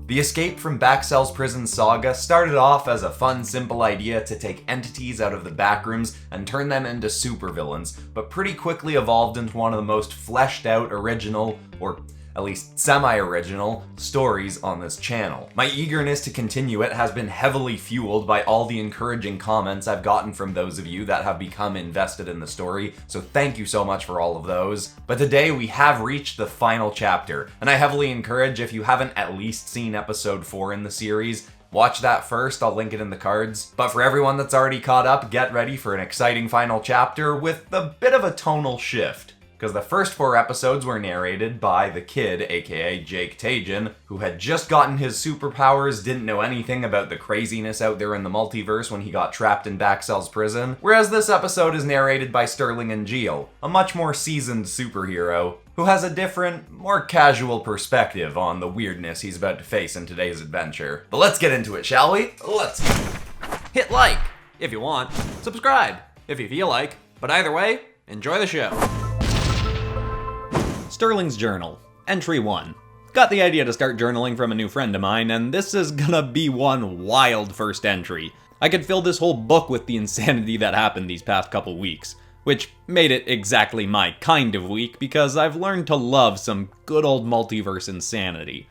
The Escape from BackCells Prison saga started off as a fun, simple idea to take entities out of the Backrooms and turn them into supervillains, but pretty quickly evolved into one of the most fleshed out, original, or at least semi-original, stories on this channel. My eagerness to continue it has been heavily fueled by all the encouraging comments I've gotten from those of you that have become invested in the story, so thank you so much for all of those. But today we have reached the final chapter, and I heavily encourage, if you haven't at least seen episode 4 in the series, watch that first, I'll link it in the cards. But for everyone that's already caught up, get ready for an exciting final chapter with a bit of a tonal shift. Because the first 4 episodes were narrated by the kid, aka Jake Tajin, who had just gotten his superpowers, didn't know anything about the craziness out there in the multiverse when he got trapped in BackCells Prison, whereas this episode is narrated by Sterling Engeal, a much more seasoned superhero, who has a different, more casual perspective on the weirdness he's about to face in today's adventure. But let's get into it, shall we? Let's Hit like if you want, subscribe if you feel like, but either way, enjoy the show. Sterling's Journal, Entry 1. Got the idea to start journaling from a new friend of mine, and this is gonna be one wild first entry. I could fill this whole book with the insanity that happened these past couple weeks, which made it exactly my kind of week because I've learned to love some good old multiverse insanity.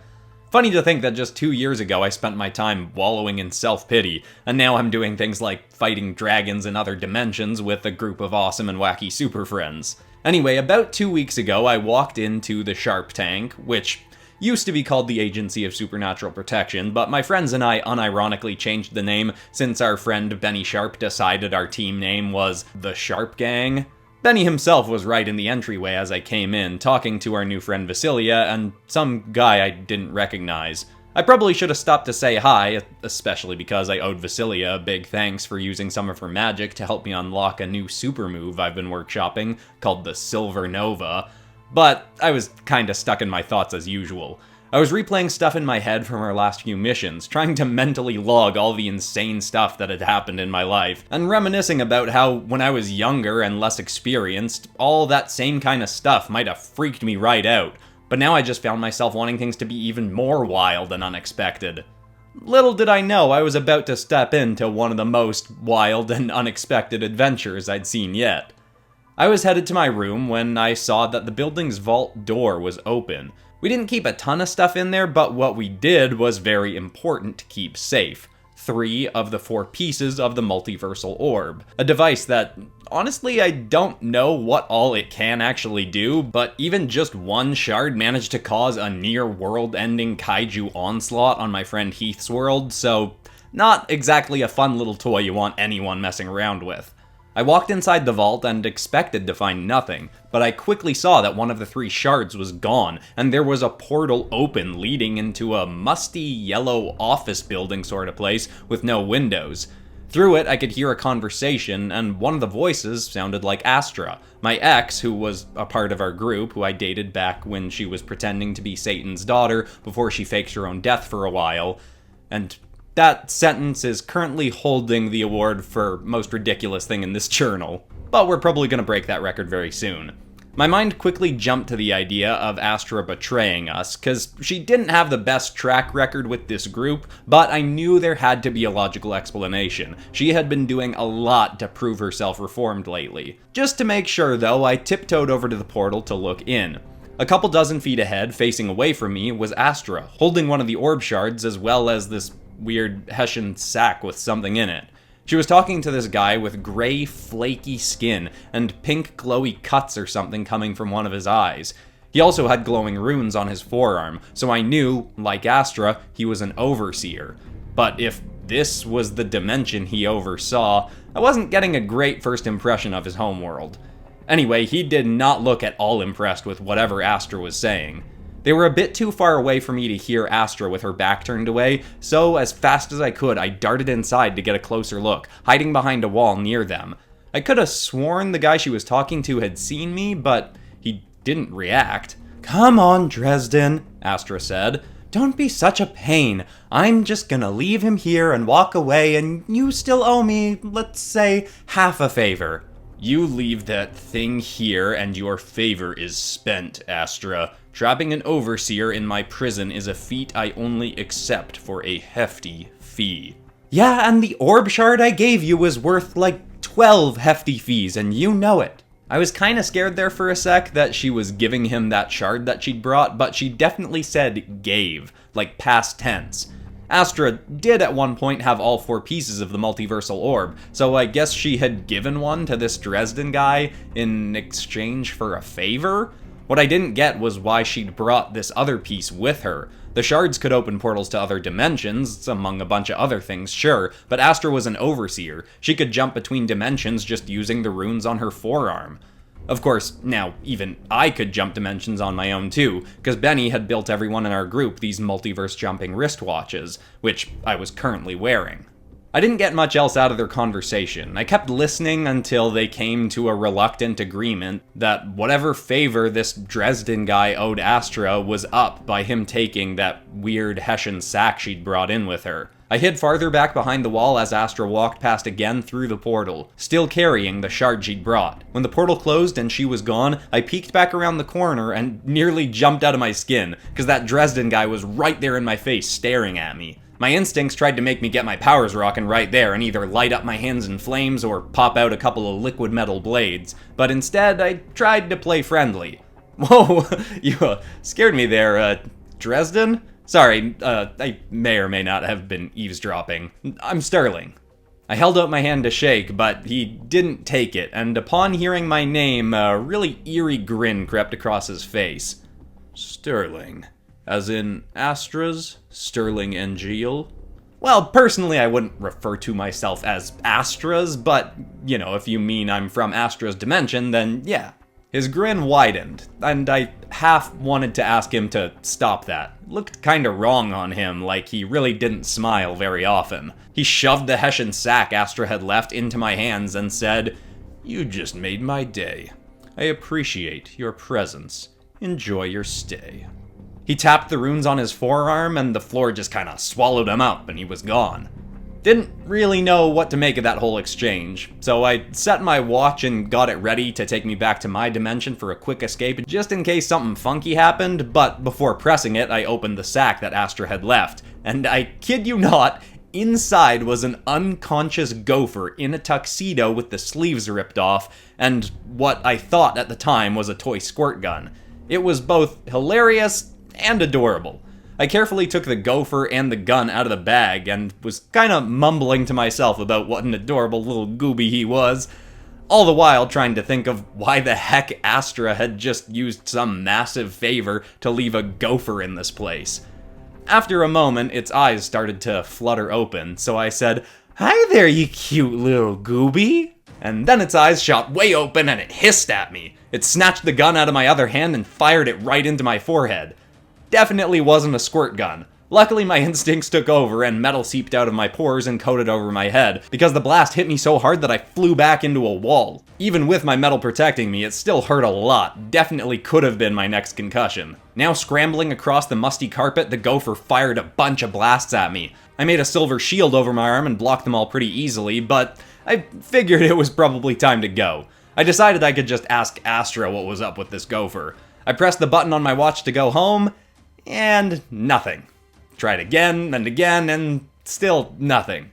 Funny to think that just 2 years ago I spent my time wallowing in self-pity, and now I'm doing things like fighting dragons in other dimensions with a group of awesome and wacky super friends. Anyway, about 2 weeks ago, I walked into the Sharp Tank, which used to be called the Agency of Supernatural Protection, but my friends and I unironically changed the name since our friend Benny Sharp decided our team name was the Sharp Gang. Benny himself was right in the entryway as I came in, talking to our new friend Vasilia and some guy I didn't recognize. I probably should have stopped to say hi, especially because I owed Vasilia a big thanks for using some of her magic to help me unlock a new super move I've been workshopping, called the Silver Nova. But I was kinda stuck in my thoughts as usual. I was replaying stuff in my head from our last few missions, trying to mentally log all the insane stuff that had happened in my life, and reminiscing about how, when I was younger and less experienced, all that same kind of stuff might have freaked me right out. But now I just found myself wanting things to be even more wild and unexpected. Little did I know I was about to step into one of the most wild and unexpected adventures I'd seen yet. I was headed to my room when I saw that the building's vault door was open. We didn't keep a ton of stuff in there, but what we did was very important to keep safe. 3 of the 4 pieces of the multiversal orb. A device that, honestly, I don't know what all it can actually do, but even just one shard managed to cause a near world-ending kaiju onslaught on my friend Heath's world, so not exactly a fun little toy you want anyone messing around with. I walked inside the vault and expected to find nothing, but I quickly saw that one of the 3 shards was gone, and there was a portal open leading into a musty yellow office building sort of place with no windows. Through it, I could hear a conversation, and one of the voices sounded like Astra, my ex, who was a part of our group, who I dated back when she was pretending to be Satan's daughter before she faked her own death for a while, and that sentence is currently holding the award for most ridiculous thing in this journal, but we're probably going to break that record very soon. My mind quickly jumped to the idea of Astra betraying us, cause she didn't have the best track record with this group, but I knew there had to be a logical explanation. She had been doing a lot to prove herself reformed lately. Just to make sure though, I tiptoed over to the portal to look in. A couple dozen feet ahead, facing away from me, was Astra, holding one of the orb shards as well as this weird Hessian sack with something in it. She was talking to this guy with gray, flaky skin and pink glowy cuts or something coming from one of his eyes. He also had glowing runes on his forearm, so I knew, like Astra, he was an Overseer. But if this was the dimension he oversaw, I wasn't getting a great first impression of his homeworld. Anyway, he did not look at all impressed with whatever Astra was saying. They were a bit too far away for me to hear Astra with her back turned away, so as fast as I could, I darted inside to get a closer look, hiding behind a wall near them. I could have sworn the guy she was talking to had seen me, but he didn't react. "Come on, Dresden," Astra said. "Don't be such a pain. I'm just gonna leave him here and walk away, and you still owe me, let's say, half a favor." You leave that thing here and your favor is spent, Astra. Trapping an Overseer in my prison is a feat I only accept for a hefty fee. Yeah, and the orb shard I gave you was worth like 12 hefty fees, and you know it. I was kinda scared there for a sec that she was giving him that shard that she'd brought, but she definitely said gave, like past tense. Astra did at one point have all 4 pieces of the multiversal orb, so I guess she had given one to this Dresden guy in exchange for a favor? What I didn't get was why she'd brought this other piece with her. The shards could open portals to other dimensions, among a bunch of other things, sure, but Astra was an Overseer. She could jump between dimensions just using the runes on her forearm. Of course, now, even I could jump dimensions on my own too, because Benny had built everyone in our group these multiverse jumping wristwatches, which I was currently wearing. I didn't get much else out of their conversation. I kept listening until they came to a reluctant agreement that whatever favor this Dresden guy owed Astra was up by him taking that weird Hessian sack she'd brought in with her. I hid farther back behind the wall as Astra walked past again through the portal, still carrying the shard she'd brought. When the portal closed and she was gone, I peeked back around the corner and nearly jumped out of my skin, because that Dresden guy was right there in my face staring at me. My instincts tried to make me get my powers rockin' right there and either light up my hands in flames or pop out a couple of liquid metal blades, but instead I tried to play friendly. Whoa, you scared me there, Dresden? Sorry, I may or may not have been eavesdropping. I'm Sterling. I held out my hand to shake, but he didn't take it, and upon hearing my name, a really eerie grin crept across his face. Sterling. As in Astra's Sterling Engeal? Well, personally I wouldn't refer to myself as Astra's, but, you know, if you mean I'm from Astra's dimension, then yeah. His grin widened, and I half wanted to ask him to stop that. Looked kinda wrong on him, like he really didn't smile very often. He shoved the Hessian sack Astra had left into my hands and said, "You just made my day. I appreciate your presence. Enjoy your stay." He tapped the runes on his forearm, and the floor just kinda swallowed him up, and he was gone. Didn't really know what to make of that whole exchange, so I set my watch and got it ready to take me back to my dimension for a quick escape just in case something funky happened, but before pressing it, I opened the sack that Astra had left, and I kid you not, inside was an unconscious gopher in a tuxedo with the sleeves ripped off, and what I thought at the time was a toy squirt gun. It was both hilarious and adorable. I carefully took the gopher and the gun out of the bag and was kinda mumbling to myself about what an adorable little gooby he was, all the while trying to think of why the heck Astra had just used some massive favor to leave a gopher in this place. After a moment, its eyes started to flutter open, so I said, "Hi there, you cute little gooby." And then its eyes shot way open and it hissed at me. It snatched the gun out of my other hand and fired it right into my forehead. Definitely wasn't a squirt gun. Luckily my instincts took over and metal seeped out of my pores and coated over my head, because the blast hit me so hard that I flew back into a wall. Even with my metal protecting me, it still hurt a lot. Definitely could have been my next concussion. Now scrambling across the musty carpet, the gopher fired a bunch of blasts at me. I made a silver shield over my arm and blocked them all pretty easily, but I figured it was probably time to go. I decided I could just ask Astra what was up with this gopher. I pressed the button on my watch to go home, and nothing. Tried again, and still nothing.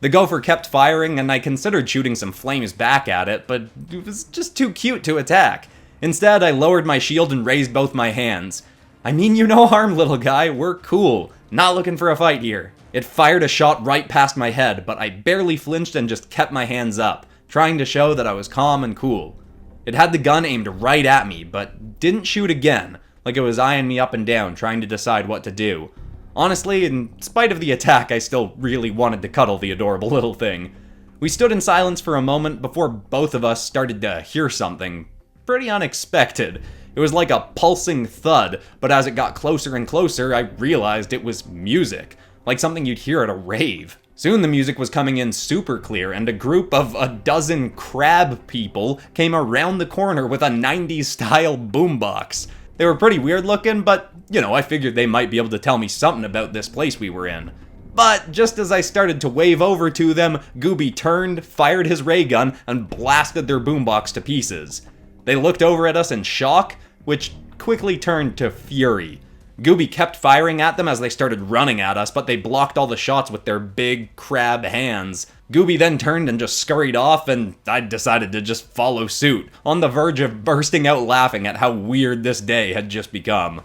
The gopher kept firing, and I considered shooting some flames back at it, but it was just too cute to attack. Instead, I lowered my shield and raised both my hands. I mean you no harm, little guy, we're cool. Not looking for a fight here. It fired a shot right past my head, but I barely flinched and just kept my hands up, trying to show that I was calm and cool. It had the gun aimed right at me, but didn't shoot again, like it was eyeing me up and down, trying to decide what to do. Honestly, in spite of the attack, I still really wanted to cuddle the adorable little thing. We stood in silence for a moment before both of us started to hear something pretty unexpected. It was like a pulsing thud, but as it got closer and closer, I realized it was music, like something you'd hear at a rave. Soon the music was coming in super clear, and a group of a dozen crab people came around the corner with a 90s style boombox. They were pretty weird looking, but, you know, I figured they might be able to tell me something about this place we were in. But just as I started to wave over to them, Gooby turned, fired his ray gun, and blasted their boombox to pieces. They looked over at us in shock, which quickly turned to fury. Gooby kept firing at them as they started running at us, but they blocked all the shots with their big crab hands. Gooby then turned and just scurried off, and I decided to just follow suit, on the verge of bursting out laughing at how weird this day had just become.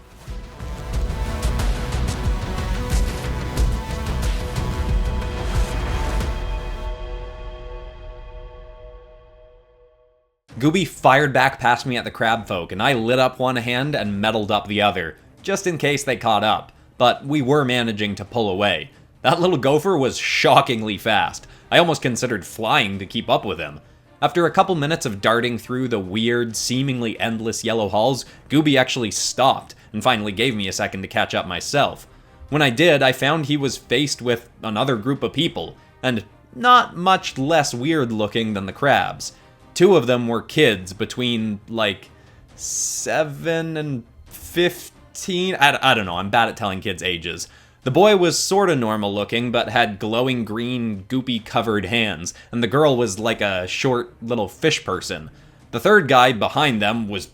Gooby fired back past me at the crab folk, and I lit up one hand and metaled up the other, just in case they caught up, but we were managing to pull away. That little gopher was shockingly fast. I almost considered flying to keep up with him. After a couple minutes of darting through the weird, seemingly endless yellow halls, Gooby actually stopped, and finally gave me a second to catch up myself. When I did, I found he was faced with another group of people, and not much less weird looking than the crabs. Two of them were kids between, 7 and 15. I don't know, I'm bad at telling kids ages. The boy was sorta normal looking, but had glowing green, goopy covered hands, and the girl was like a short little fish person. The third guy behind them was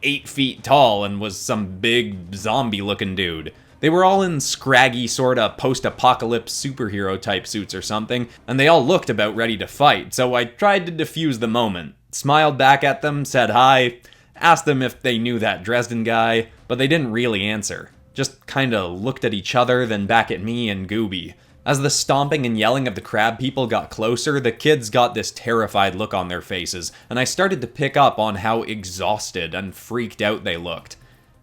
8 feet tall and was some big zombie looking dude. They were all in scraggy sorta post-apocalypse superhero type suits or something, and they all looked about ready to fight, so I tried to defuse the moment. Smiled back at them, said hi, asked them if they knew that Dresden guy, but they didn't really answer. Just kinda looked at each other, then back at me and Gooby. As the stomping and yelling of the crab people got closer, the kids got this terrified look on their faces, and I started to pick up on how exhausted and freaked out they looked.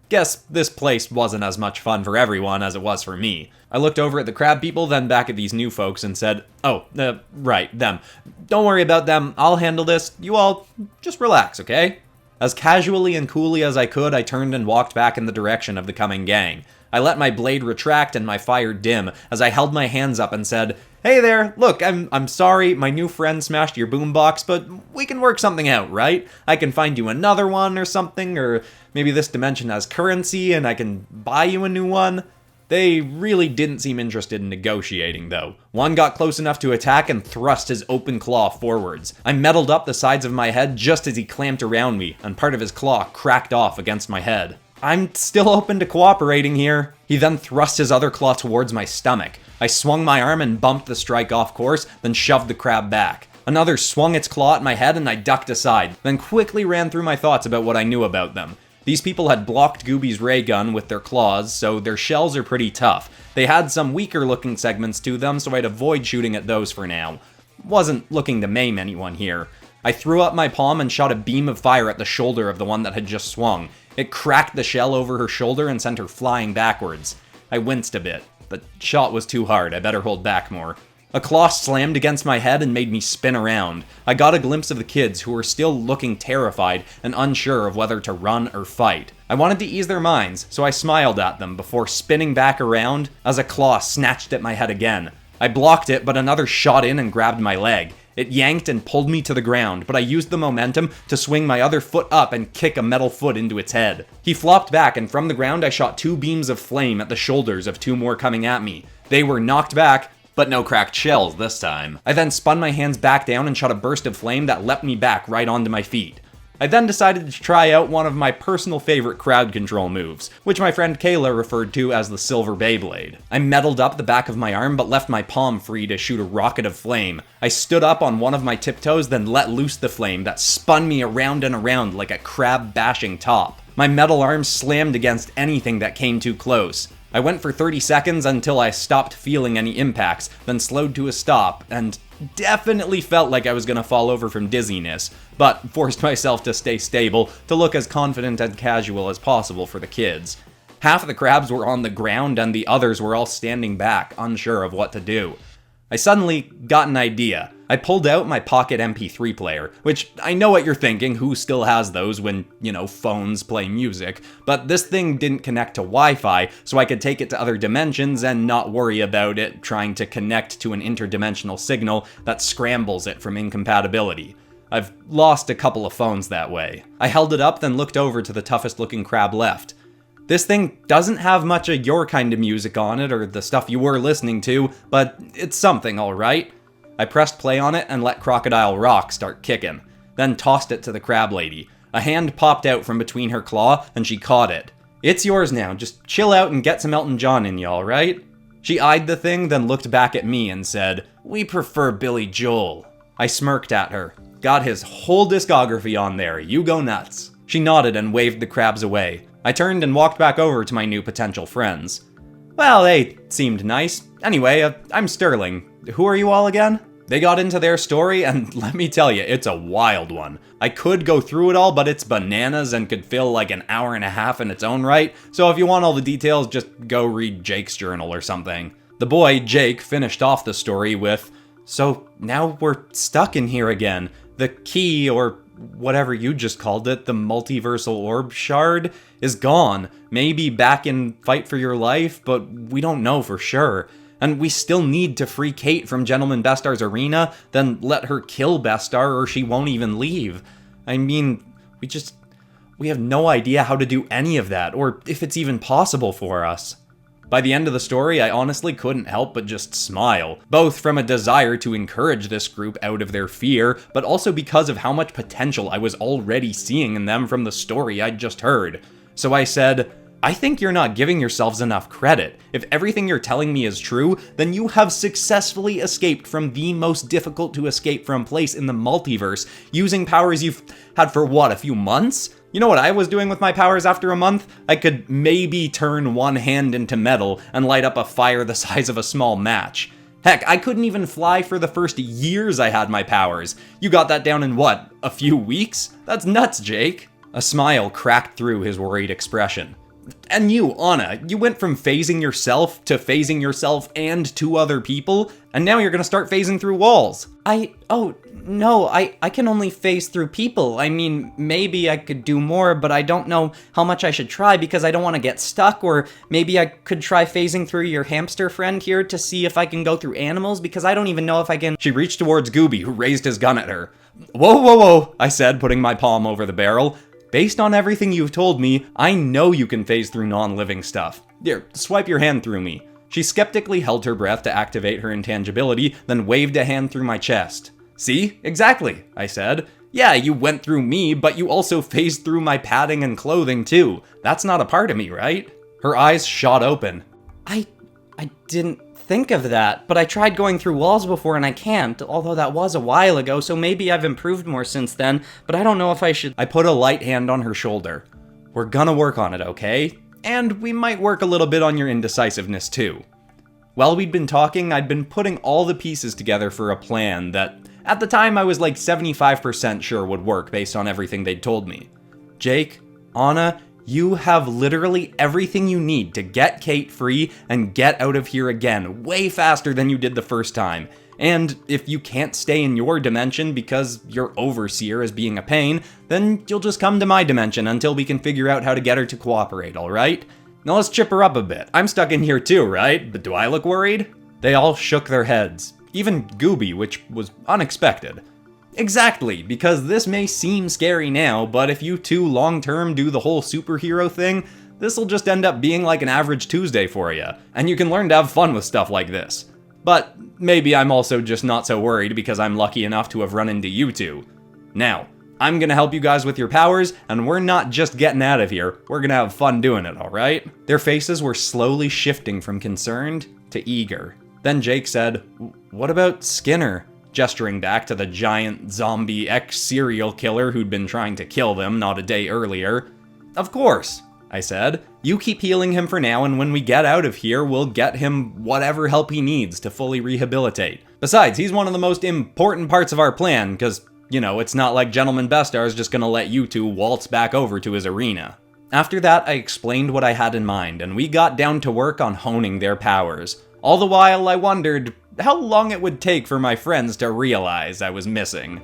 Guess this place wasn't as much fun for everyone as it was for me. I looked over at the crab people, then back at these new folks and said, right, them. Don't worry about them, I'll handle this. You all, just relax, okay? As casually and coolly as I could, I turned and walked back in the direction of the coming gang. I let my blade retract and my fire dim as I held my hands up and said, "Hey there, look, I'm sorry, my new friend smashed your boombox, but we can work something out, right? I can find you another one or something, or maybe this dimension has currency and I can buy you a new one." They really didn't seem interested in negotiating, though. One got close enough to attack and thrust his open claw forwards. I metaled up the sides of my head just as he clamped around me, and part of his claw cracked off against my head. "I'm still open to cooperating here." He then thrust his other claw towards my stomach. I swung my arm and bumped the strike off course, then shoved the crab back. Another swung its claw at my head and I ducked aside, then quickly ran through my thoughts about what I knew about them. These people had blocked Gooby's ray gun with their claws, so their shells are pretty tough. They had some weaker looking segments to them, so I'd avoid shooting at those for now. Wasn't looking to maim anyone here. I threw up my palm and shot a beam of fire at the shoulder of the one that had just swung. It cracked the shell over her shoulder and sent her flying backwards. I winced a bit. The shot was too hard, I better hold back more. A claw slammed against my head and made me spin around. I got a glimpse of the kids, who were still looking terrified and unsure of whether to run or fight. I wanted to ease their minds, so I smiled at them before spinning back around as a claw snatched at my head again. I blocked it, but another shot in and grabbed my leg. It yanked and pulled me to the ground, but I used the momentum to swing my other foot up and kick a metal foot into its head. He flopped back, and from the ground I shot 2 beams of flame at the shoulders of 2 more coming at me. They were knocked back, but no cracked shells this time. I then spun my hands back down and shot a burst of flame that leapt me back right onto my feet. I then decided to try out one of my personal favorite crowd control moves, which my friend Kayla referred to as the Silver Beyblade. I metaled up the back of my arm but left my palm free to shoot a rocket of flame. I stood up on one of my tiptoes, then let loose the flame that spun me around and around like a crab bashing top. My metal arm slammed against anything that came too close. I went for 30 seconds until I stopped feeling any impacts, then slowed to a stop, and definitely felt like I was gonna fall over from dizziness, but forced myself to stay stable to look as confident and casual as possible for the kids. Half of the crabs were on the ground and the others were all standing back, unsure of what to do. I suddenly got an idea. I pulled out my pocket MP3 player, which I know what you're thinking, who still has those when, phones play music, but this thing didn't connect to Wi-Fi, so I could take it to other dimensions and not worry about it trying to connect to an interdimensional signal that scrambles it from incompatibility. I've lost a couple of phones that way. I held it up, then looked over to the toughest looking crab left. This thing doesn't have much of your kind of music on it, or the stuff you were listening to, but it's something, alright? I pressed play on it and let Crocodile Rock start kicking, then tossed it to the crab lady. A hand popped out from between her claw, and she caught it. It's yours now, just chill out and get some Elton John in you, alright? She eyed the thing, then looked back at me and said, "We prefer Billy Joel." I smirked at her. Got his whole discography on there, you go nuts. She nodded and waved the crabs away. I turned and walked back over to my new potential friends. Well, they seemed nice. Anyway, I'm Sterling. Who are you all again? They got into their story, and let me tell you, it's a wild one. I could go through it all, but it's bananas and could fill like an hour and a half in its own right, so if you want all the details, just go read Jake's journal or something. The boy, Jake, finished off the story with, "So now we're stuck in here again. The key, or whatever you just called it, the multiversal orb shard, is gone. Maybe back in Fight for Your Life, but we don't know for sure. And we still need to free Kate from Gentleman Bestar's arena, then let her kill Bestar or she won't even leave. I mean, we have no idea how to do any of that, or if it's even possible for us." By the end of the story, I honestly couldn't help but just smile, both from a desire to encourage this group out of their fear, but also because of how much potential I was already seeing in them from the story I'd just heard. So I said, "I think you're not giving yourselves enough credit. If everything you're telling me is true, then you have successfully escaped from the most difficult to escape from place in the multiverse, using powers you've had for what, a few months? You know what I was doing with my powers after a month? I could maybe turn one hand into metal and light up a fire the size of a small match. Heck, I couldn't even fly for the first years I had my powers. You got that down in what, a few weeks? That's nuts, Jake." A smile cracked through his worried expression. "And you, Anna, you went from phasing yourself to phasing yourself and two other people, and now you're gonna start phasing through walls." No, I can only phase through people. I mean, maybe I could do more, but I don't know how much I should try because I don't want to get stuck, or maybe I could try phasing through your hamster friend here to see if I can go through animals, because I don't even know if I can." She reached towards Gooby, who raised his gun at her. Whoa, I said, putting my palm over the barrel. "Based on everything you've told me, I know you can phase through non-living stuff. Here, swipe your hand through me." She skeptically held her breath to activate her intangibility, then waved a hand through my chest. "See? Exactly," I said. "Yeah, you went through me, but you also phased through my padding and clothing too. That's not a part of me, right?" Her eyes shot open. I didn't think of that, but I tried going through walls before and I can't, although that was a while ago, so maybe I've improved more since then, but I don't know if I should." I put a light hand on her shoulder. "We're gonna work on it, okay? And we might work a little bit on your indecisiveness too." While we'd been talking, I'd been putting all the pieces together for a plan that, at the time, I was like 75% sure would work based on everything they'd told me. "Jake, Anna, you have literally everything you need to get Kate free and get out of here again, way faster than you did the first time. And if you can't stay in your dimension because your Overseer is being a pain, then you'll just come to my dimension until we can figure out how to get her to cooperate, alright? Now let's chip her up a bit. I'm stuck in here too, right? But do I look worried?" They all shook their heads. Even Gooby, which was unexpected. "Exactly, because this may seem scary now, but if you two long-term do the whole superhero thing, this'll just end up being like an average Tuesday for you, and you can learn to have fun with stuff like this. But maybe I'm also just not so worried because I'm lucky enough to have run into you two. Now, I'm gonna help you guys with your powers, and we're not just getting out of here, we're gonna have fun doing it, alright?" Their faces were slowly shifting from concerned to eager. Then Jake said, "What about Skinner?" gesturing back to the giant zombie ex-serial killer who'd been trying to kill them not a day earlier. "Of course," I said. "You keep healing him for now, and when we get out of here, we'll get him whatever help he needs to fully rehabilitate. Besides, he's one of the most important parts of our plan, because, you know, it's not like Gentleman Bestar is just gonna let you two waltz back over to his arena." After that, I explained what I had in mind, and we got down to work on honing their powers. All the while, I wondered how long it would take for my friends to realize I was missing.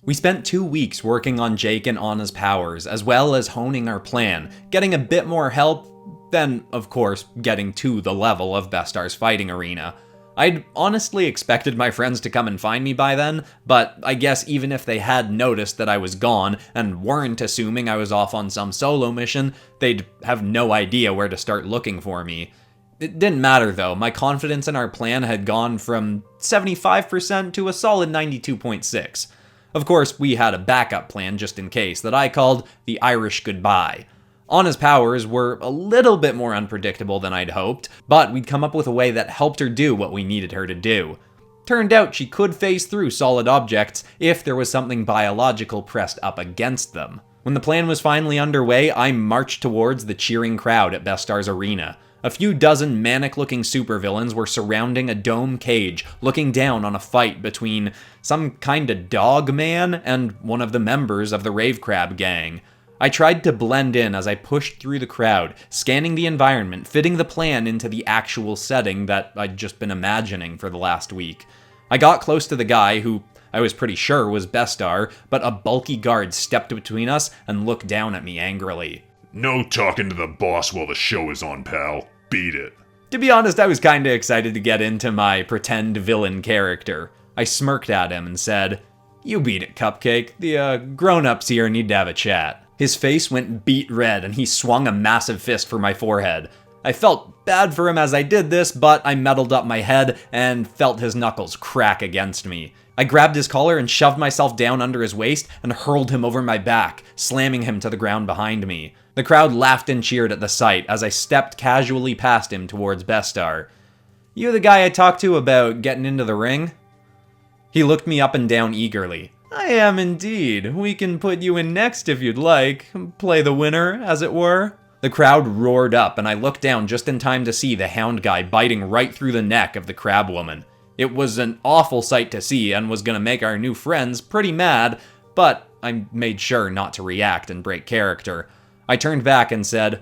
We spent 2 weeks working on Jake and Anna's powers, as well as honing our plan, getting a bit more help, then, of course, getting to the level of Bestar's fighting arena. I'd honestly expected my friends to come and find me by then, but I guess even if they had noticed that I was gone and weren't assuming I was off on some solo mission, they'd have no idea where to start looking for me. It didn't matter though, my confidence in our plan had gone from 75% to a solid 92.6. Of course, we had a backup plan just in case that I called the Irish Goodbye. Anna's powers were a little bit more unpredictable than I'd hoped, but we'd come up with a way that helped her do what we needed her to do. Turned out she could phase through solid objects if there was something biological pressed up against them. When the plan was finally underway, I marched towards the cheering crowd at Bestar's arena. A few dozen manic-looking supervillains were surrounding a dome cage, looking down on a fight between some kinda dog man and one of the members of the Rave Crab Gang. I tried to blend in as I pushed through the crowd, scanning the environment, fitting the plan into the actual setting that I'd just been imagining for the last week. I got close to the guy who I was pretty sure was Bestar, but a bulky guard stepped between us and looked down at me angrily. No talking to the boss while the show is on, pal. Beat it. To be honest, I was kinda excited to get into my pretend villain character. I smirked at him and said, "You beat it, Cupcake. The grown-ups here need to have a chat." His face went beet red and he swung a massive fist for my forehead. I felt bad for him as I did this, but I meddled up my head and felt his knuckles crack against me. I grabbed his collar and shoved myself down under his waist and hurled him over my back, slamming him to the ground behind me. The crowd laughed and cheered at the sight as I stepped casually past him towards Bestar. "You the guy I talked to about getting into the ring?" He looked me up and down eagerly. "I am indeed. We can put you in next if you'd like. Play the winner, as it were." The crowd roared up, and I looked down just in time to see the hound guy biting right through the neck of the crab woman. It was an awful sight to see and was gonna make our new friends pretty mad, but I made sure not to react and break character. I turned back and said,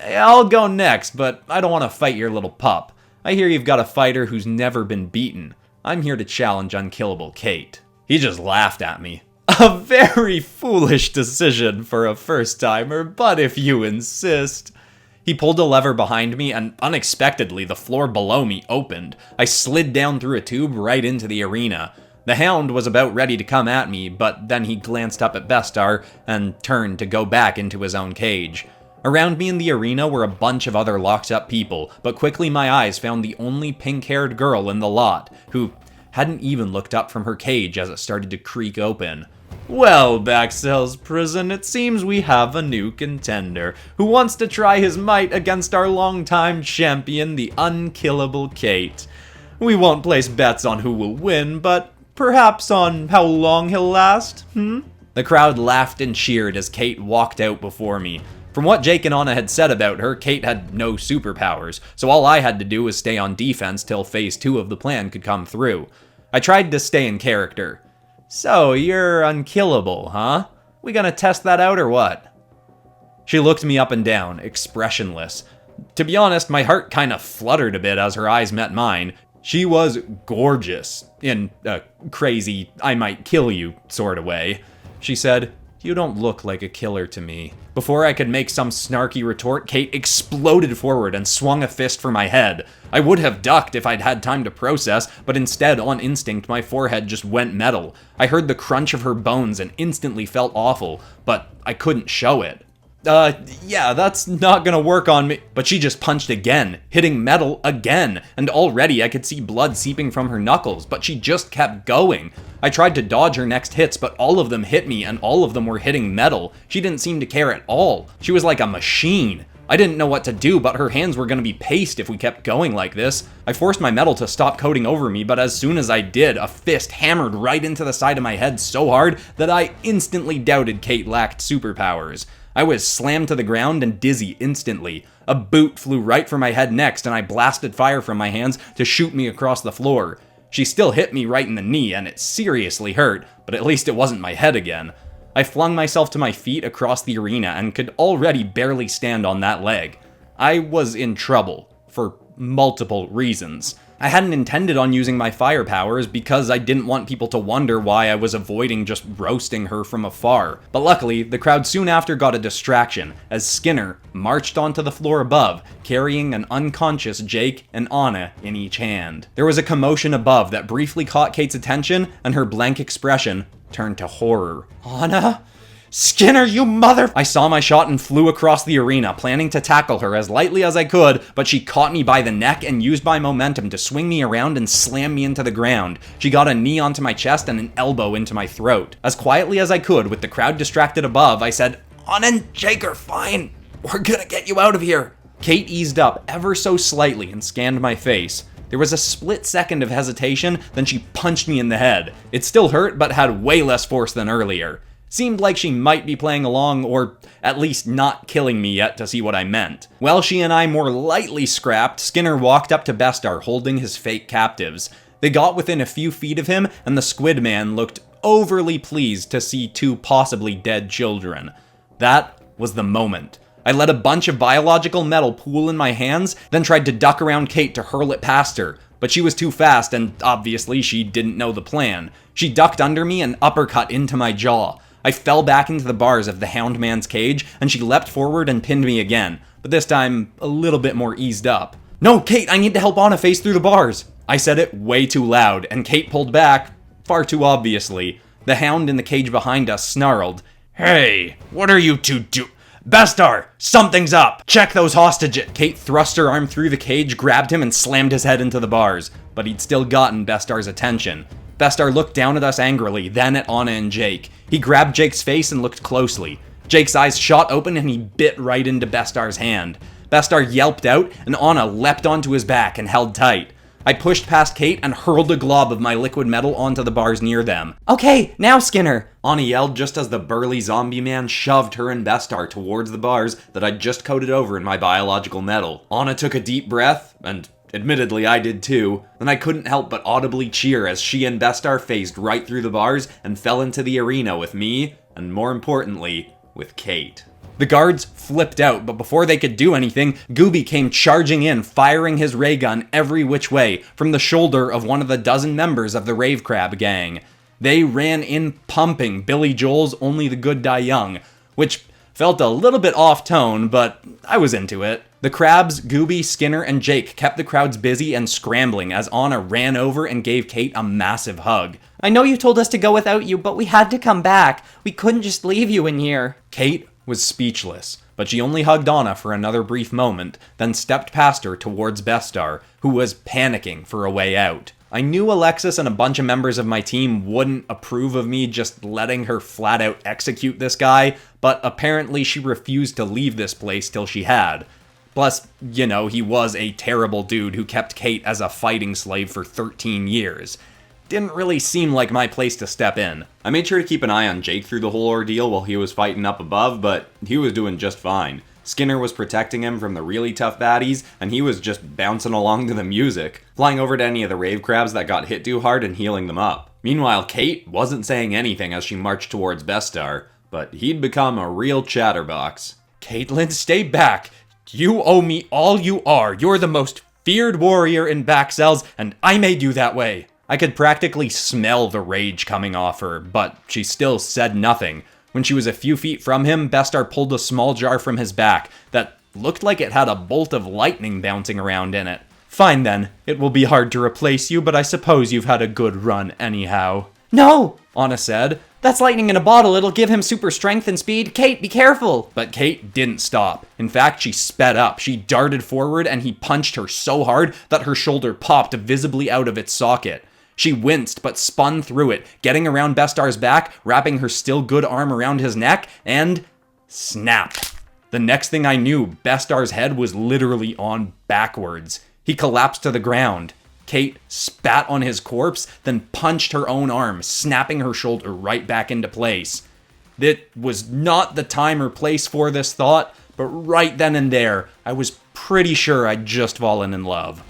"I'll go next, but I don't want to fight your little pup. I hear you've got a fighter who's never been beaten. I'm here to challenge Unkillable Kate." He just laughed at me. "A very foolish decision for a first-timer, but if you insist." He pulled a lever behind me, and unexpectedly, the floor below me opened. I slid down through a tube right into the arena. The hound was about ready to come at me, but then he glanced up at Bestar and turned to go back into his own cage. Around me in the arena were a bunch of other locked-up people, but quickly my eyes found the only pink-haired girl in the lot, who hadn't even looked up from her cage as it started to creak open. "Well, BackCells Prison, it seems we have a new contender who wants to try his might against our longtime champion, the Unkillable Kate. We won't place bets on who will win, but perhaps on how long he'll last, The crowd laughed and cheered as Kate walked out before me. From what Jake and Anna had said about her, Kate had no superpowers, so all I had to do was stay on defense till phase 2 of the plan could come through. I tried to stay in character. "So, you're unkillable, huh? We gonna test that out or what?" She looked me up and down, expressionless. To be honest, my heart kinda fluttered a bit as her eyes met mine. She was gorgeous, in a crazy, I might kill you sort of way. She said, "You don't look like a killer to me." Before I could make some snarky retort, Kate exploded forward and swung a fist for my head. I would have ducked if I'd had time to process, but instead, on instinct, my forehead just went metal. I heard the crunch of her bones and instantly felt awful, but I couldn't show it. Yeah, that's not gonna work on me." But she just punched again, hitting metal again, and already I could see blood seeping from her knuckles, but she just kept going. I tried to dodge her next hits, but all of them hit me, and all of them were hitting metal. She didn't seem to care at all. She was like a machine. I didn't know what to do, but her hands were gonna be paste if we kept going like this. I forced my metal to stop coating over me, but as soon as I did, a fist hammered right into the side of my head so hard that I instantly doubted Kate lacked superpowers. I was slammed to the ground and dizzy instantly. A boot flew right for my head next, and I blasted fire from my hands to shoot me across the floor. She still hit me right in the knee, and it seriously hurt, but at least it wasn't my head again. I flung myself to my feet across the arena and could already barely stand on that leg. I was in trouble, for multiple reasons. I hadn't intended on using my fire powers because I didn't want people to wonder why I was avoiding just roasting her from afar. But luckily, the crowd soon after got a distraction as Skinner marched onto the floor above, carrying an unconscious Jake and Anna in each hand. There was a commotion above that briefly caught Kate's attention, and her blank expression turned to horror. Anna? Skinner, you mother... I saw my shot and flew across the arena, planning to tackle her as lightly as I could, but she caught me by the neck and used my momentum to swing me around and slam me into the ground. She got a knee onto my chest and an elbow into my throat. As quietly as I could, with the crowd distracted above, I said, Anna and Jake are fine. We're gonna get you out of here. Kate eased up ever so slightly and scanned my face. There was a split second of hesitation, then she punched me in the head. It still hurt, but had way less force than earlier. Seemed like she might be playing along, or at least not killing me yet to see what I meant. While she and I more lightly scrapped, Skinner walked up to Bestar holding his fake captives. They got within a few feet of him, and the Squid Man looked overly pleased to see two possibly dead children. That was the moment. I let a bunch of biological metal pool in my hands, then tried to duck around Kate to hurl it past her. But she was too fast, and obviously she didn't know the plan. She ducked under me and uppercut into my jaw. I fell back into the bars of the Houndman's cage, and she leapt forward and pinned me again, but this time a little bit more eased up. No, Kate, I need to help Anna face through the bars. I said it way too loud, and Kate pulled back, far too obviously. The Hound in the cage behind us snarled, Hey, what are you two do? Bestar, something's up! Check those hostages! Kate thrust her arm through the cage, grabbed him, and slammed his head into the bars, but he'd still gotten Bestar's attention. Bestar looked down at us angrily, then at Anna and Jake. He grabbed Jake's face and looked closely. Jake's eyes shot open and he bit right into Bestar's hand. Bestar yelped out, and Anna leapt onto his back and held tight. I pushed past Kate and hurled a glob of my liquid metal onto the bars near them. Okay, now Skinner! Anna yelled just as the burly zombie man shoved her and Bestar towards the bars that I'd just coated over in my biological metal. Anna took a deep breath, and admittedly, I did too, and I couldn't help but audibly cheer as she and Bestar phased right through the bars and fell into the arena with me, and more importantly, with Kate. The guards flipped out, but before they could do anything, Gooby came charging in, firing his ray gun every which way, from the shoulder of one of the dozen members of the Rave Crab Gang. They ran in pumping Billy Joel's Only the Good Die Young, which felt a little bit off tone, but I was into it. The Crabs, Gooby, Skinner, and Jake kept the crowds busy and scrambling as Anna ran over and gave Kate a massive hug. I know you told us to go without you, but we had to come back. We couldn't just leave you in here. Kate was speechless, but she only hugged Anna for another brief moment, then stepped past her towards Bestar, who was panicking for a way out. I knew Alexis and a bunch of members of my team wouldn't approve of me just letting her flat out execute this guy, but apparently she refused to leave this place till she had. Plus, you know, he was a terrible dude who kept Kate as a fighting slave for 13 years. Didn't really seem like my place to step in. I made sure to keep an eye on Jake through the whole ordeal while he was fighting up above, but he was doing just fine. Skinner was protecting him from the really tough baddies, and he was just bouncing along to the music, flying over to any of the rave crabs that got hit too hard and healing them up. Meanwhile, Kate wasn't saying anything as she marched towards Bestar, but he'd become a real chatterbox. Caitlin, stay back! You owe me all you are. You're the most feared warrior in BackCells, and I made you that way. I could practically smell the rage coming off her, but she still said nothing. When she was a few feet from him, Bestar pulled a small jar from his back that looked like it had a bolt of lightning bouncing around in it. Fine then, it will be hard to replace you, but I suppose you've had a good run anyhow. No, Anna said. That's lightning in a bottle, it'll give him super strength and speed. Kate, be careful! But Kate didn't stop. In fact, she sped up. She darted forward and he punched her so hard that her shoulder popped visibly out of its socket. She winced, but spun through it, getting around Bestar's back, wrapping her still good arm around his neck, and snap. The next thing I knew, Bestar's head was literally on backwards. He collapsed to the ground. Kate spat on his corpse, then punched her own arm, snapping her shoulder right back into place. It was not the time or place for this thought, but right then and there, I was pretty sure I'd just fallen in love.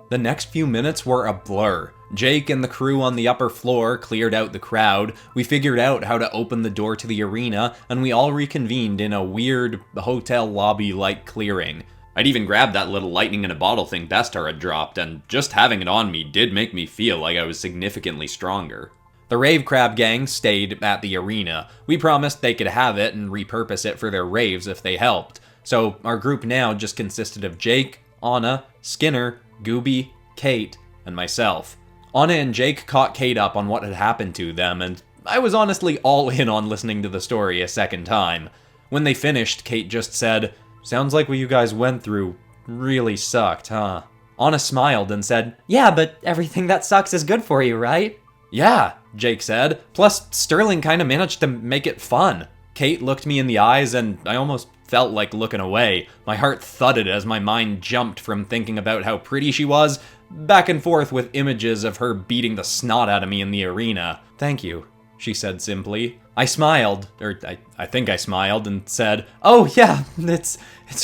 The next few minutes were a blur. Jake and the crew on the upper floor cleared out the crowd, we figured out how to open the door to the arena, and we all reconvened in a weird hotel lobby-like clearing. I'd even grabbed that little lightning in a bottle thing Bestar had dropped, and just having it on me did make me feel like I was significantly stronger. The Rave Crab Gang stayed at the arena. We promised they could have it and repurpose it for their raves if they helped. So our group now just consisted of Jake, Anna, Skinner, Gooby, Kate, and myself. Anna and Jake caught Kate up on what had happened to them, and I was honestly all in on listening to the story a second time. When they finished, Kate just said, "Sounds like what you guys went through really sucked, huh?" Anna smiled and said, "Yeah, but everything that sucks is good for you, right?" "Yeah," Jake said. "Plus, Sterling kinda managed to make it fun." Kate looked me in the eyes, and I almost felt like looking away. My heart thudded as my mind jumped from thinking about how pretty she was, back and forth with images of her beating the snot out of me in the arena. "Thank you," she said simply. I smiled, or I think I smiled, and said, "Oh yeah, it's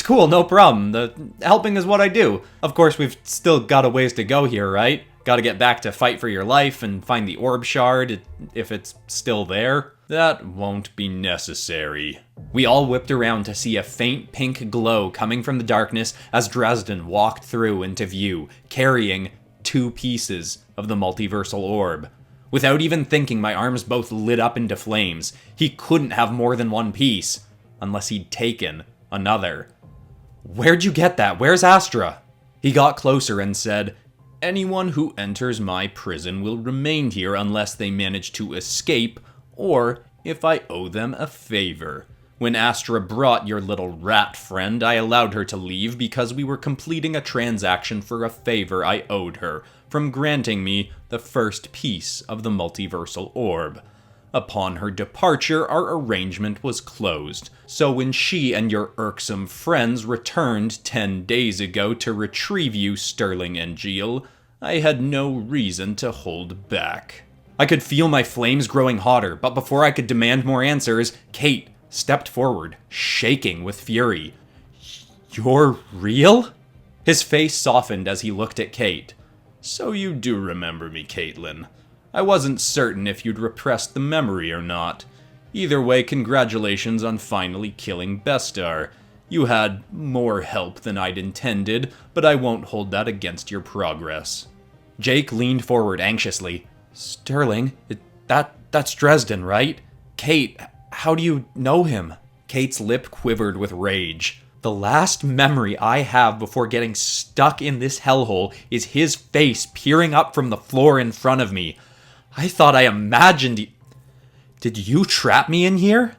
cool, no problem. The helping is what I do. Of course, we've still got a ways to go here, right? Gotta get back to fight for your life and find the orb shard, if it's still there." "That won't be necessary." We all whipped around to see a faint pink glow coming from the darkness as Dresden walked through into view, carrying 2 pieces of the multiversal orb. Without even thinking, my arms both lit up into flames. He couldn't have more than 1 piece, unless he'd taken another. "Where'd you get that? Where's Astra?" He got closer and said, "Anyone who enters my prison will remain here unless they manage to escape, or if I owe them a favor. When Astra brought your little rat friend, I allowed her to leave because we were completing a transaction for a favor I owed her, from granting me the first piece of the multiversal orb. Upon her departure, our arrangement was closed, so when she and your irksome friends returned 10 days ago to retrieve you, Sterling Engeal, I had no reason to hold back." I could feel my flames growing hotter, but before I could demand more answers, Kate stepped forward, shaking with fury. "You're real?" His face softened as he looked at Kate. "So you do remember me, Caitlin. I wasn't certain if you'd repressed the memory or not. Either way, congratulations on finally killing Bestar. You had more help than I'd intended, but I won't hold that against your progress." Jake leaned forward anxiously. "Sterling, that's Dresden, right? Kate, how do you know him?" Kate's lip quivered with rage. "The last memory I have before getting stuck in this hellhole is his face peering up from the floor in front of me. I thought I imagined Did you trap me in here?"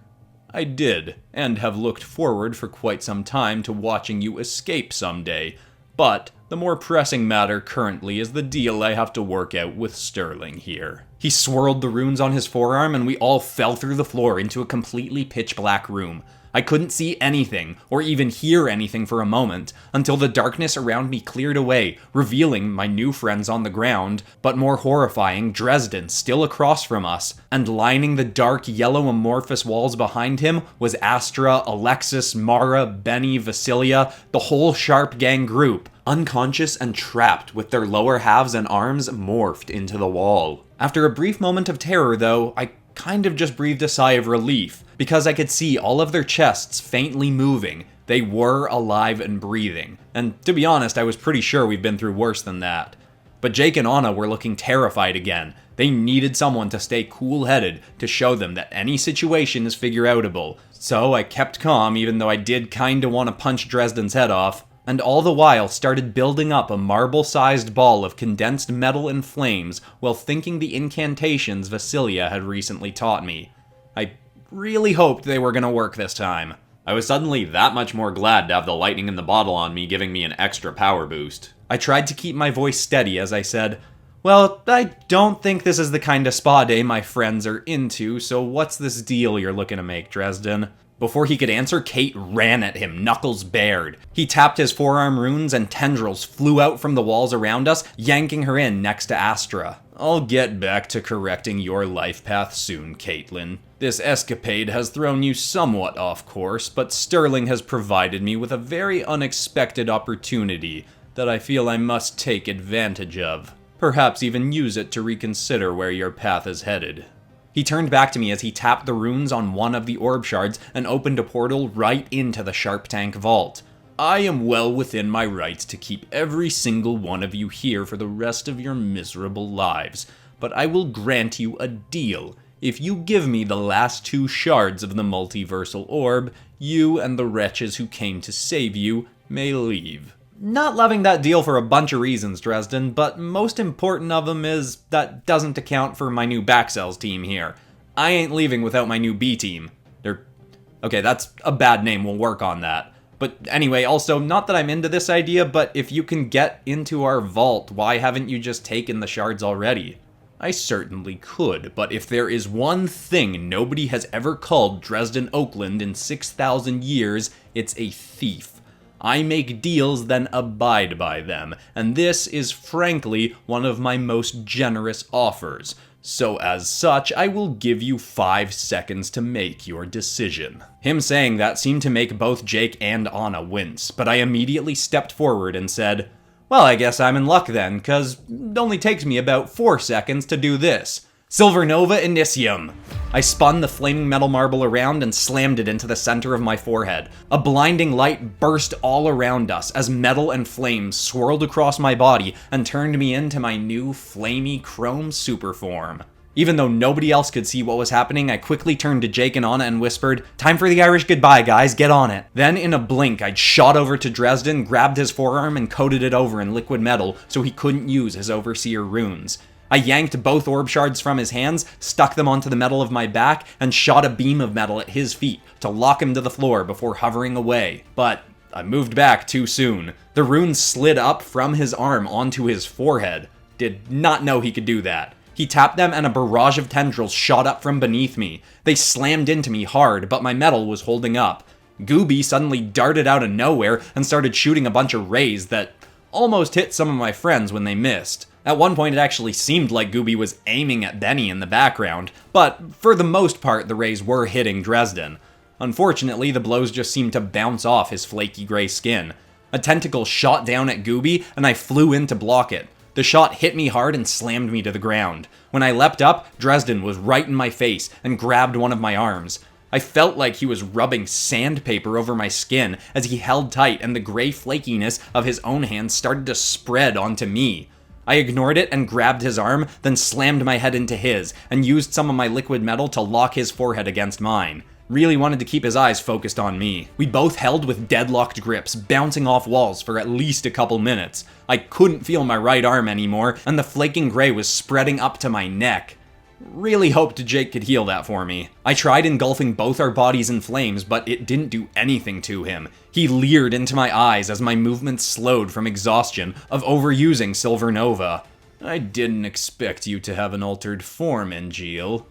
"I did, and have looked forward for quite some time to watching you escape someday. But the more pressing matter currently is the deal I have to work out with Sterling here." He swirled the runes on his forearm, and we all fell through the floor into a completely pitch-black room. I couldn't see anything, or even hear anything for a moment, until the darkness around me cleared away, revealing my new friends on the ground, but more horrifying, Dresden still across from us, and lining the dark yellow amorphous walls behind him was Astra, Alexis, Mara, Benny, Vasilia, the whole Sharp Gang group, unconscious and trapped with their lower halves and arms morphed into the wall. After a brief moment of terror, though, I kind of just breathed a sigh of relief, because I could see all of their chests faintly moving. They were alive and breathing, and to be honest, I was pretty sure we've been through worse than that. But Jake and Anna were looking terrified again. They needed someone to stay cool-headed, to show them that any situation is figure-outable. So I kept calm, even though I did kinda want to punch Dresden's head off, and all the while started building up a marble-sized ball of condensed metal and flames while thinking the incantations Vasilia had recently taught me. I really hoped they were gonna work this time. I was suddenly that much more glad to have the lightning in the bottle on me, giving me an extra power boost. I tried to keep my voice steady as I said, "Well, I don't think this is the kind of spa day my friends are into, so what's this deal you're looking to make, Dresden?" Before he could answer, Kate ran at him, knuckles bared. He tapped his forearm runes and tendrils flew out from the walls around us, yanking her in next to Astra. "I'll get back to correcting your life path soon, Caitlin. This escapade has thrown you somewhat off course, but Sterling has provided me with a very unexpected opportunity that I feel I must take advantage of. Perhaps even use it to reconsider where your path is headed. He turned back to me as he tapped the runes on one of the orb shards and opened a portal right into the Sharp Tank vault. I am well within my rights to keep every single one of you here for the rest of your miserable lives, but I will grant you a deal. If you give me the last 2 shards of the multiversal orb, you and the wretches who came to save you may leave. Not loving that deal for a bunch of reasons, Dresden, but most important of them is that doesn't account for my new BackCells team here. I ain't leaving without my new B team. Okay, that's a bad name, we'll work on that. But anyway, also, not that I'm into this idea, but if you can get into our vault, why haven't you just taken the shards already? I certainly could, but if there is one thing nobody has ever called Dresden Oakland in 6,000 years, it's a thief. I make deals, then abide by them, and this is frankly one of my most generous offers. So as such, I will give you 5 seconds to make your decision. Him saying that seemed to make both Jake and Anna wince, but I immediately stepped forward and said, well, I guess I'm in luck then, cause it only takes me about 4 seconds to do this. Silver Nova Initium! I spun the flaming metal marble around and slammed it into the center of my forehead. A blinding light burst all around us as metal and flames swirled across my body and turned me into my new flamey chrome super form. Even though nobody else could see what was happening, I quickly turned to Jake and Anna and whispered, "Time for the Irish goodbye, guys, get on it." Then in a blink, I'd shot over to Dresden, grabbed his forearm and coated it over in liquid metal so he couldn't use his Overseer runes. I yanked both orb shards from his hands, stuck them onto the metal of my back, and shot a beam of metal at his feet to lock him to the floor before hovering away. But I moved back too soon. The runes slid up from his arm onto his forehead. Did not know he could do that. He tapped them and a barrage of tendrils shot up from beneath me. They slammed into me hard, but my metal was holding up. Gooby suddenly darted out of nowhere and started shooting a bunch of rays that almost hit some of my friends when they missed. At one point, it actually seemed like Gooby was aiming at Benny in the background, but for the most part, the rays were hitting Dresden. Unfortunately, the blows just seemed to bounce off his flaky gray skin. A tentacle shot down at Gooby, and I flew in to block it. The shot hit me hard and slammed me to the ground. When I leapt up, Dresden was right in my face and grabbed one of my arms. I felt like he was rubbing sandpaper over my skin as he held tight and the gray flakiness of his own hand started to spread onto me. I ignored it and grabbed his arm, then slammed my head into his, and used some of my liquid metal to lock his forehead against mine. Really wanted to keep his eyes focused on me. We both held with deadlocked grips, bouncing off walls for at least a couple minutes. I couldn't feel my right arm anymore, and the flaking gray was spreading up to my neck. Really hoped Jake could heal that for me. I tried engulfing both our bodies in flames, but it didn't do anything to him. He leered into my eyes as my movements slowed from exhaustion of overusing Silver Nova. I didn't expect you to have an altered form, Engeal.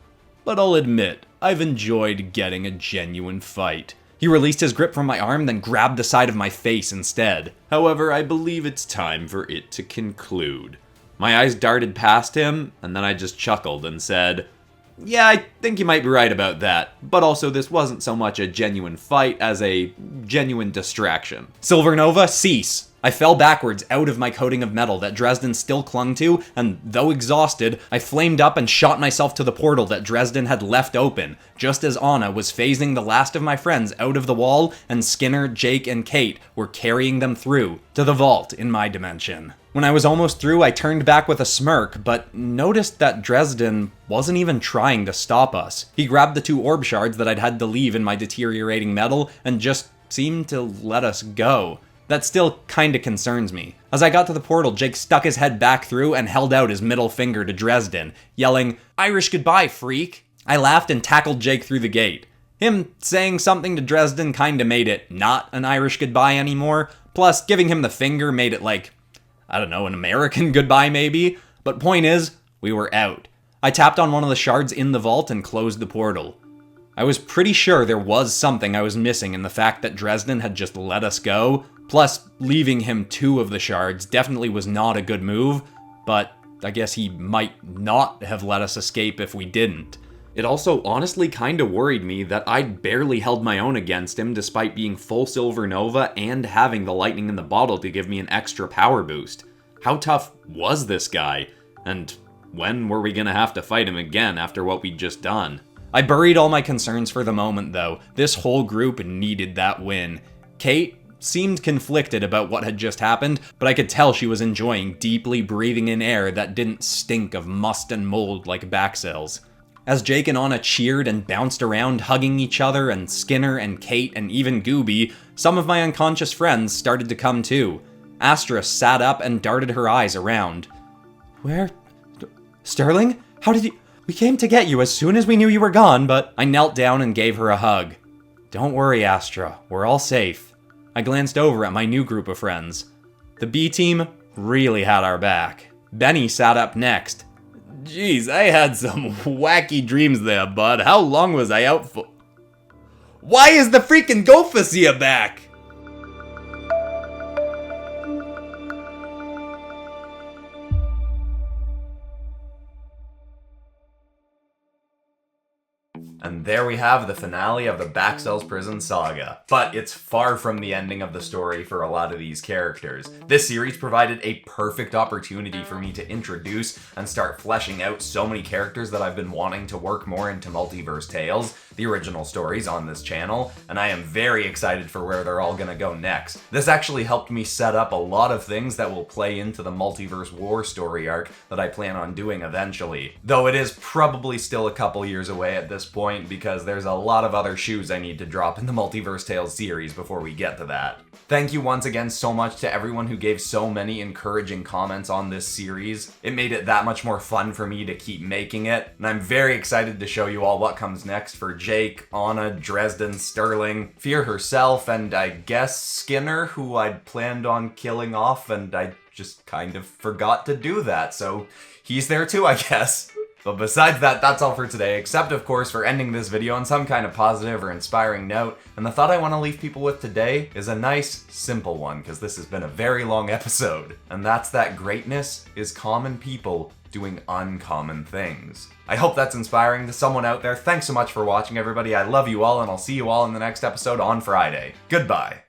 But I'll admit, I've enjoyed getting a genuine fight. He released his grip from my arm, then grabbed the side of my face instead. However, I believe it's time for it to conclude. My eyes darted past him, and then I just chuckled and said, "Yeah, I think you might be right about that, but also this wasn't so much a genuine fight as a genuine distraction." Silver Nova, cease! I fell backwards out of my coating of metal that Dresden still clung to, and though exhausted, I flamed up and shot myself to the portal that Dresden had left open, just as Anna was phasing the last of my friends out of the wall, and Skinner, Jake, and Kate were carrying them through to the vault in my dimension. When I was almost through, I turned back with a smirk, but noticed that Dresden wasn't even trying to stop us. He grabbed the 2 orb shards that I'd had to leave in my deteriorating metal, and just seemed to let us go. That still kinda concerns me. As I got to the portal, Jake stuck his head back through and held out his middle finger to Dresden, yelling, "Irish goodbye, freak!" I laughed and tackled Jake through the gate. Him saying something to Dresden kinda made it not an Irish goodbye anymore, plus giving him the finger made it like, I don't know, an American goodbye maybe? But point is, we were out. I tapped on one of the shards in the vault and closed the portal. I was pretty sure there was something I was missing in the fact that Dresden had just let us go, plus leaving him 2 of the shards definitely was not a good move, but I guess he might not have let us escape if we didn't. It also honestly kinda worried me that I'd barely held my own against him despite being full Silver Nova and having the lightning in the bottle to give me an extra power boost. How tough was this guy? And when were we gonna have to fight him again after what we'd just done? I buried all my concerns for the moment, though. This whole group needed that win. Kate seemed conflicted about what had just happened, but I could tell she was enjoying deeply breathing in air that didn't stink of must and mold like BackCells. As Jake and Anna cheered and bounced around, hugging each other, and Skinner and Kate and even Gooby, some of my unconscious friends started to come too. Astra sat up and darted her eyes around. Where? Sterling? How did you... We came to get you as soon as we knew you were gone, but... I knelt down and gave her a hug. Don't worry, Astra. We're all safe. I glanced over at my new group of friends. The B team really had our back. Benny sat up next. Jeez, I had some wacky dreams there, bud. How long was I out for? Why is the freaking Gophasia back? And there we have the finale of the BackCells Prison saga. But it's far from the ending of the story for a lot of these characters. This series provided a perfect opportunity for me to introduce and start fleshing out so many characters that I've been wanting to work more into Multiverse Tales, the original stories on this channel, and I am very excited for where they're all gonna go next. This actually helped me set up a lot of things that will play into the Multiverse War story arc that I plan on doing eventually. Though it is probably still a couple years away at this point, because there's a lot of other shoes I need to drop in the Multiverse Tales series before we get to that. Thank you once again so much to everyone who gave so many encouraging comments on this series. It made it that much more fun for me to keep making it, and I'm very excited to show you all what comes next for Jake, Anna, Dresden, Sterling, Fear herself, and I guess Skinner, who I'd planned on killing off, and I just kind of forgot to do that, so he's there too, I guess. But besides that, that's all for today, except of course for ending this video on some kind of positive or inspiring note, and the thought I want to leave people with today is a nice, simple one, because this has been a very long episode, and that's that greatness is common people doing uncommon things. I hope that's inspiring to someone out there. Thanks so much for watching, everybody. I love you all, and I'll see you all in the next episode on Friday. Goodbye.